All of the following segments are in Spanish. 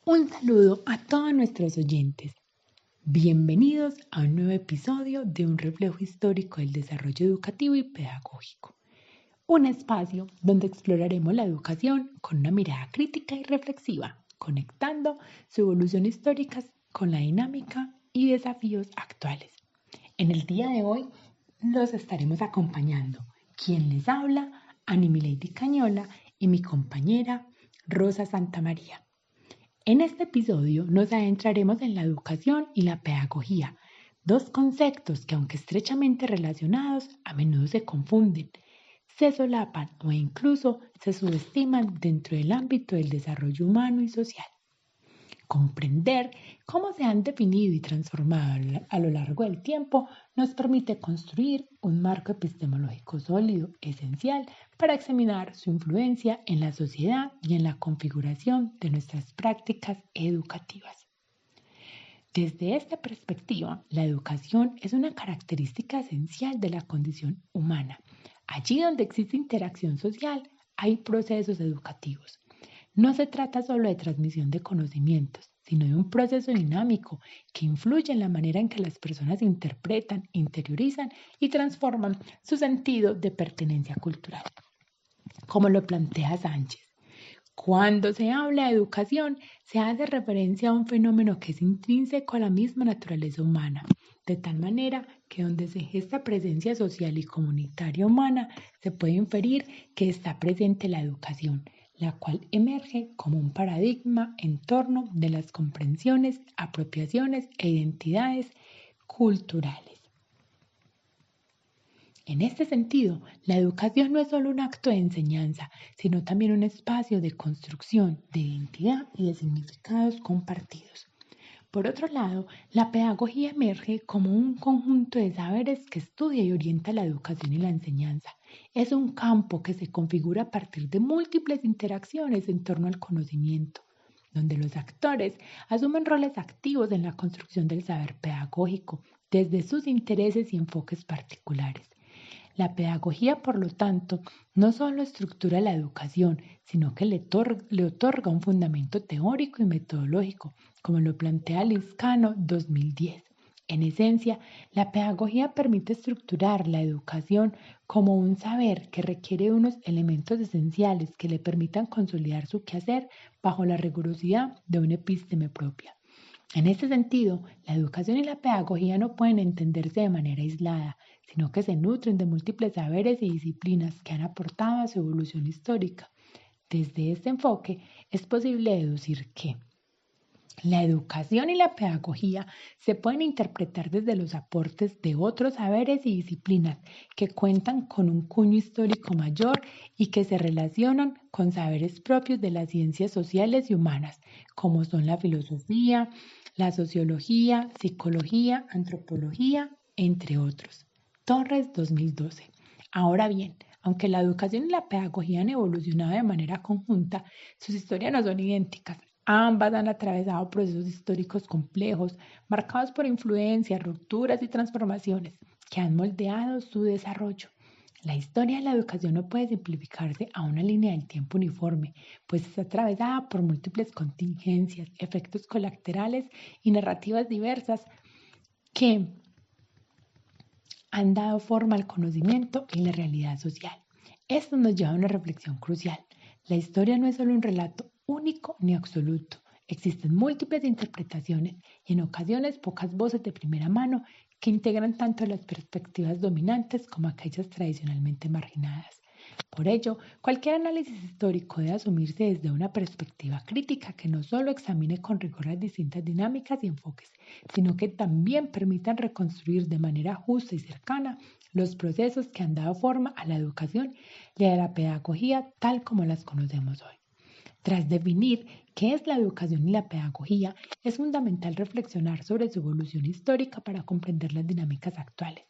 Un saludo a todos nuestros oyentes. Bienvenidos a un nuevo episodio de Un reflejo histórico del desarrollo educativo y pedagógico. Un espacio donde exploraremos la educación con una mirada crítica y reflexiva, conectando su evolución histórica con la dinámica y desafíos actuales. En el día de hoy los estaremos acompañando quien les habla, Annie Milady Cañola, y mi compañera Rosa Santamaría. En este episodio nos adentraremos en la educación y la pedagogía, dos conceptos que, aunque estrechamente relacionados, a menudo se confunden, se solapan o incluso se subestiman dentro del ámbito del desarrollo humano y social. Comprender cómo se han definido y transformado a lo largo del tiempo nos permite construir un marco epistemológico sólido, esencial para examinar su influencia en la sociedad y en la configuración de nuestras prácticas educativas. Desde esta perspectiva, la educación es una característica esencial de la condición humana. Allí donde existe interacción social, hay procesos educativos. No se trata solo de transmisión de conocimientos, sino de un proceso dinámico que influye en la manera en que las personas interpretan, interiorizan y transforman su sentido de pertenencia cultural. Como lo plantea Sánchez, cuando se habla de educación, se hace referencia a un fenómeno que es intrínseco a la misma naturaleza humana, de tal manera que donde se gesta presencia social y comunitaria humana, se puede inferir que está presente la educación, la cual emerge como un paradigma en torno de las comprensiones, apropiaciones e identidades culturales. En este sentido, la educación no es solo un acto de enseñanza, sino también un espacio de construcción de identidad y de significados compartidos. Por otro lado, la pedagogía emerge como un conjunto de saberes que estudia y orienta la educación y la enseñanza. Es un campo que se configura a partir de múltiples interacciones en torno al conocimiento, donde los actores asumen roles activos en la construcción del saber pedagógico desde sus intereses y enfoques particulares. La pedagogía, por lo tanto, no solo estructura la educación, sino que le otorga un fundamento teórico y metodológico, como lo plantea Lizcano 2010. En esencia, la pedagogía permite estructurar la educación como un saber que requiere unos elementos esenciales que le permitan consolidar su quehacer bajo la rigurosidad de una epísteme propia. En este sentido, la educación y la pedagogía no pueden entenderse de manera aislada, sino que se nutren de múltiples saberes y disciplinas que han aportado a su evolución histórica. Desde este enfoque es posible deducir que la educación y la pedagogía se pueden interpretar desde los aportes de otros saberes y disciplinas que cuentan con un cuño histórico mayor y que se relacionan con saberes propios de las ciencias sociales y humanas, como son la filosofía, la sociología, psicología, antropología, entre otros. Torres 2012. Ahora bien, aunque la educación y la pedagogía han evolucionado de manera conjunta, sus historias no son idénticas. Ambas han atravesado procesos históricos complejos, marcados por influencias, rupturas y transformaciones que han moldeado su desarrollo. La historia de la educación no puede simplificarse a una línea del tiempo uniforme, pues está atravesada por múltiples contingencias, efectos colaterales y narrativas diversas que han dado forma al conocimiento y la realidad social. Esto nos lleva a una reflexión crucial. La historia no es solo un relato único ni absoluto. Existen múltiples interpretaciones y en ocasiones pocas voces de primera mano que integran tanto las perspectivas dominantes como aquellas tradicionalmente marginadas. Por ello, cualquier análisis histórico debe asumirse desde una perspectiva crítica que no solo examine con rigor las distintas dinámicas y enfoques, sino que también permitan reconstruir de manera justa y cercana los procesos que han dado forma a la educación y a la pedagogía tal como las conocemos hoy. Tras definir qué es la educación y la pedagogía, es fundamental reflexionar sobre su evolución histórica para comprender las dinámicas actuales.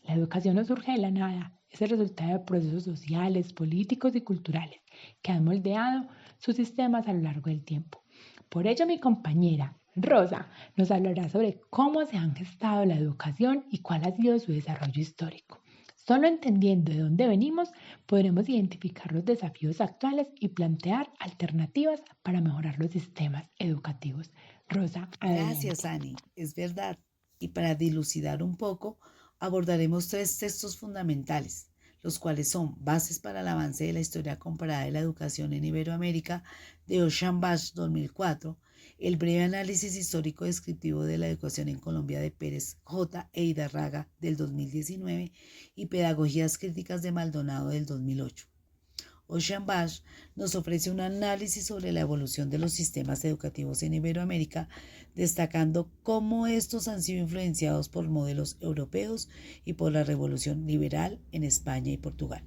La educación no surge de la nada, es el resultado de procesos sociales, políticos y culturales que han moldeado sus sistemas a lo largo del tiempo. Por ello, mi compañera Rosa nos hablará sobre cómo se han gestado la educación y cuál ha sido su desarrollo histórico. Solo entendiendo de dónde venimos podremos identificar los desafíos actuales y plantear alternativas para mejorar los sistemas educativos. Rosa, Gracias, adelante. Ani. Es verdad. Y para dilucidar un poco, abordaremos tres textos fundamentales, los cuales son Bases para el avance de la historia comparada de la educación en Iberoamérica de Ocean Bash 2004, el breve análisis histórico descriptivo de la educación en Colombia de Pérez J. e Hidarraga del 2019 y Pedagogías críticas de Maldonado del 2008. Ocean Bash nos ofrece un análisis sobre la evolución de los sistemas educativos en Iberoamérica, destacando cómo estos han sido influenciados por modelos europeos y por la revolución liberal en España y Portugal.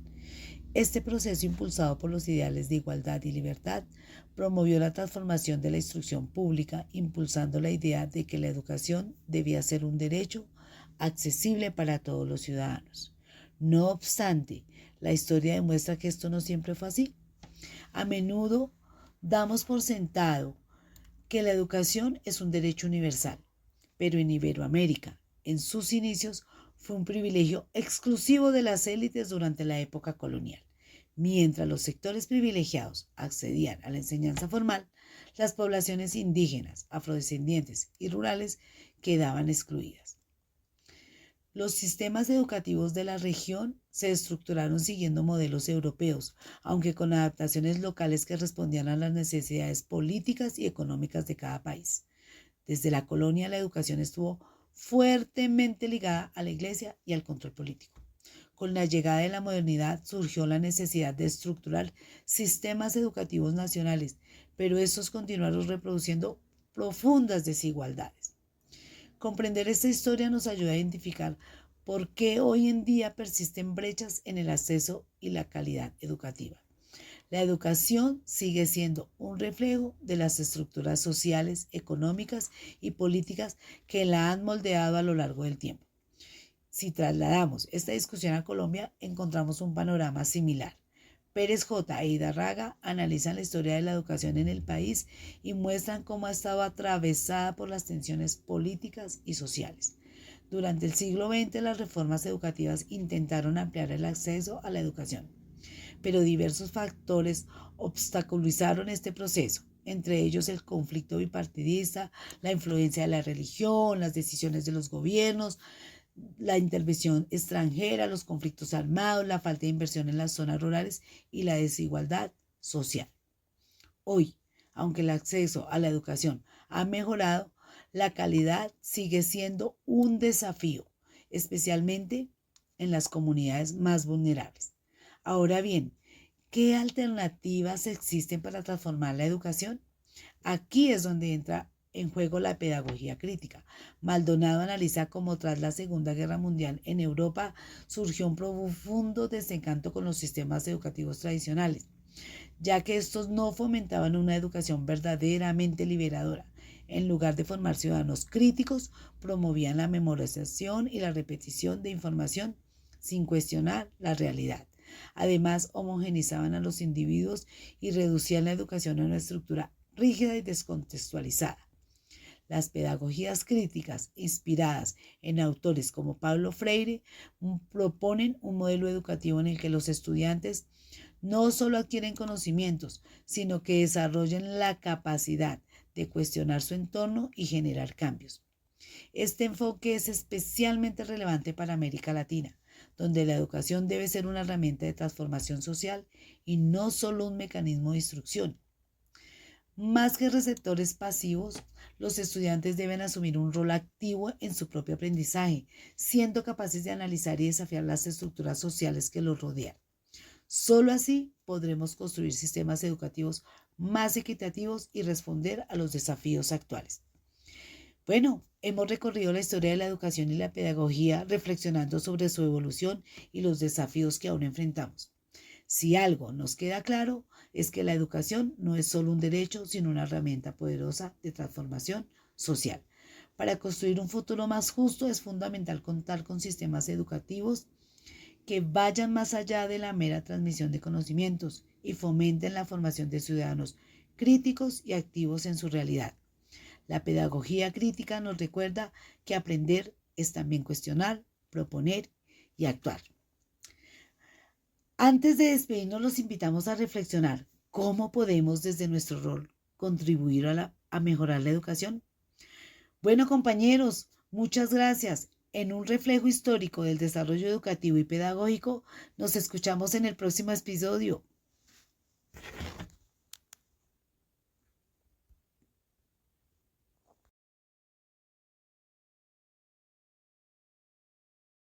Este proceso, impulsado por los ideales de igualdad y libertad, promovió la transformación de la instrucción pública, impulsando la idea de que la educación debía ser un derecho accesible para todos los ciudadanos. No obstante, la historia demuestra que esto no siempre fue así. A menudo damos por sentado que la educación es un derecho universal, pero en Iberoamérica, en sus inicios, fue un privilegio exclusivo de las élites durante la época colonial. Mientras los sectores privilegiados accedían a la enseñanza formal, las poblaciones indígenas, afrodescendientes y rurales quedaban excluidas. Los sistemas educativos de la región se estructuraron siguiendo modelos europeos, aunque con adaptaciones locales que respondían a las necesidades políticas y económicas de cada país. Desde la colonia, la educación estuvo fuertemente ligada a la iglesia y al control político. Con la llegada de la modernidad surgió la necesidad de estructurar sistemas educativos nacionales, pero estos continuaron reproduciendo profundas desigualdades. Comprender esta historia nos ayuda a identificar por qué hoy en día persisten brechas en el acceso y la calidad educativa. La educación sigue siendo un reflejo de las estructuras sociales, económicas y políticas que la han moldeado a lo largo del tiempo. Si trasladamos esta discusión a Colombia, encontramos un panorama similar. Pérez J. e Hidarraga analizan la historia de la educación en el país y muestran cómo ha estado atravesada por las tensiones políticas y sociales. Durante el siglo XX, las reformas educativas intentaron ampliar el acceso a la educación, pero diversos factores obstaculizaron este proceso, entre ellos el conflicto bipartidista, la influencia de la religión, las decisiones de los gobiernos, la intervención extranjera, los conflictos armados, la falta de inversión en las zonas rurales y la desigualdad social. Hoy, aunque el acceso a la educación ha mejorado, la calidad sigue siendo un desafío, especialmente en las comunidades más vulnerables. Ahora bien, ¿qué alternativas existen para transformar la educación? Aquí es donde entra en juego la pedagogía crítica. Maldonado analiza cómo tras la Segunda Guerra Mundial en Europa surgió un profundo desencanto con los sistemas educativos tradicionales, ya que estos no fomentaban una educación verdaderamente liberadora. En lugar de formar ciudadanos críticos, promovían la memorización y la repetición de información sin cuestionar la realidad. Además, homogenizaban a los individuos y reducían la educación a una estructura rígida y descontextualizada. Las pedagogías críticas, inspiradas en autores como Paulo Freire, proponen un modelo educativo en el que los estudiantes no solo adquieren conocimientos, sino que desarrollen la capacidad de cuestionar su entorno y generar cambios. Este enfoque es especialmente relevante para América Latina, donde la educación debe ser una herramienta de transformación social y no solo un mecanismo de instrucción. Más que receptores pasivos, los estudiantes deben asumir un rol activo en su propio aprendizaje, siendo capaces de analizar y desafiar las estructuras sociales que los rodean. Solo así podremos construir sistemas educativos más equitativos y responder a los desafíos actuales. Bueno, hemos recorrido la historia de la educación y la pedagogía reflexionando sobre su evolución y los desafíos que aún enfrentamos. Si algo nos queda claro es que la educación no es solo un derecho, sino una herramienta poderosa de transformación social. Para construir un futuro más justo es fundamental contar con sistemas educativos que vayan más allá de la mera transmisión de conocimientos y fomenten la formación de ciudadanos críticos y activos en su realidad. La pedagogía crítica nos recuerda que aprender es también cuestionar, proponer y actuar. Antes de despedirnos, los invitamos a reflexionar cómo podemos desde nuestro rol contribuir a mejorar la educación. Bueno, compañeros, muchas gracias. En un reflejo histórico del desarrollo educativo y pedagógico, nos escuchamos en el próximo episodio.